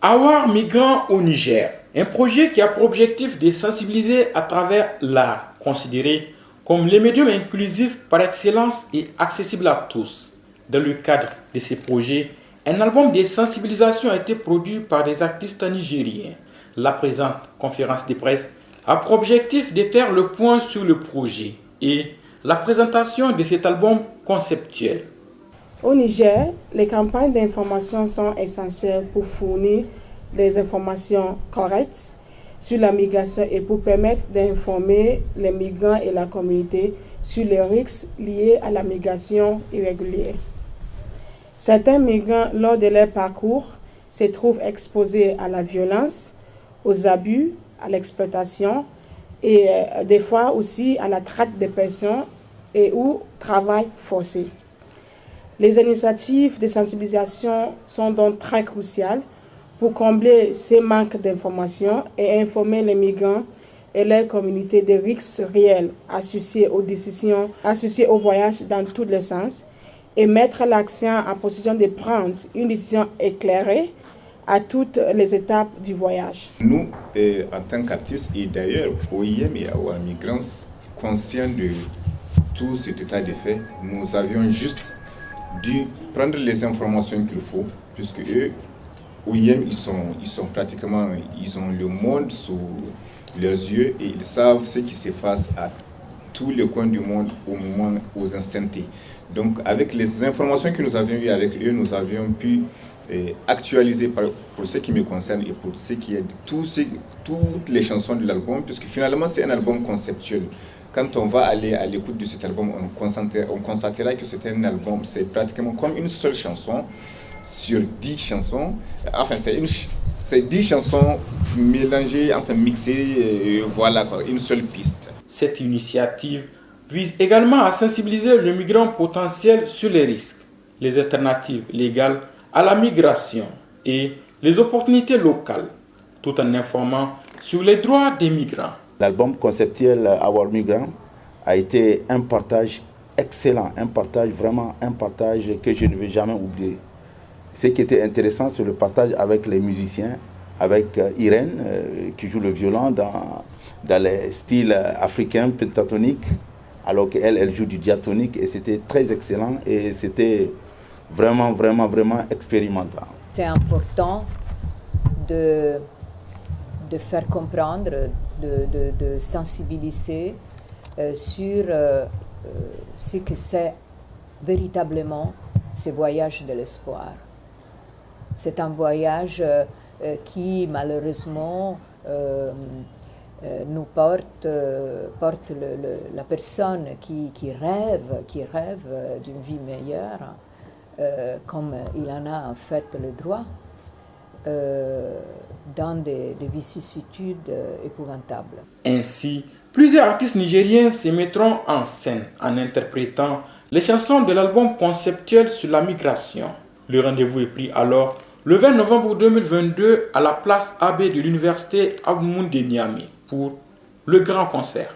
Awar migrant au Niger, un projet qui a pour objectif de sensibiliser à travers l'art, considéré comme le médium inclusif par excellence et accessible à tous. Dans le cadre de ce projet, un album de sensibilisation a été produit par des artistes nigériens. La présente conférence de presse a pour objectif de faire le point sur le projet et la présentation de cet album conceptuel. Au Niger, les campagnes d'information sont essentielles pour fournir des informations correctes sur la migration et pour permettre d'informer les migrants et la communauté sur les risques liés à la migration irrégulière. Certains migrants, lors de leur parcours, se trouvent exposés à la violence, aux abus, à l'exploitation et des fois aussi à la traite des personnes et au travail forcé. Les initiatives de sensibilisation sont donc très cruciales pour combler ces manques d'informations et informer les migrants et leurs communautés des risques réels associés aux décisions, associés au voyage dans tous les sens et mettre l'accent en position de prendre une décision éclairée à toutes les étapes du voyage. Nous, en tant qu'artistes et d'ailleurs OIM et Awar Migrants, conscients de tout cet état de fait, nous avions juste dû prendre les informations qu'il faut, puisque eux, OIM, ils sont pratiquement, ils ont le monde sous leurs yeux et ils savent ce qui se passe à tous les coins du monde au moment, aux instants T. Donc, avec les informations que nous avions eues avec eux, nous avions pu actualiser pour ce qui me concerne et pour ce qui est de toutes les chansons de l'album, puisque finalement, c'est un album conceptuel. Quand on va aller à l'écoute de cet album, on constatera que c'est un album, c'est pratiquement comme une seule chanson sur 10 chansons. Enfin, c'est 10 chansons mélangées, enfin mixées, voilà quoi, une seule piste. Cette initiative vise également à sensibiliser le migrant potentiel sur les risques, les alternatives légales à la migration et les opportunités locales, tout en informant sur les droits des migrants. L'album conceptuel Awar Migrant a été un partage excellent, un partage que je ne vais jamais oublier. Ce qui était intéressant, c'est le partage avec les musiciens, avec Irène qui joue le violon dans les styles africains pentatoniques, alors qu'elle joue du diatonique et c'était très excellent et c'était vraiment expérimental. C'est important de faire comprendre, de sensibiliser sur ce que c'est véritablement ce voyage de l'espoir. C'est un voyage qui malheureusement nous porte la personne qui rêve d'une vie meilleure, comme il en a en fait le droit, dans des vicissitudes épouvantables. Ainsi, plusieurs artistes nigériens se mettront en scène en interprétant les chansons de l'album conceptuel sur la migration. Le rendez-vous est pris alors le 20 novembre 2022 à la place AB de l'université Abdou Moumouni de Niamey pour le grand concert.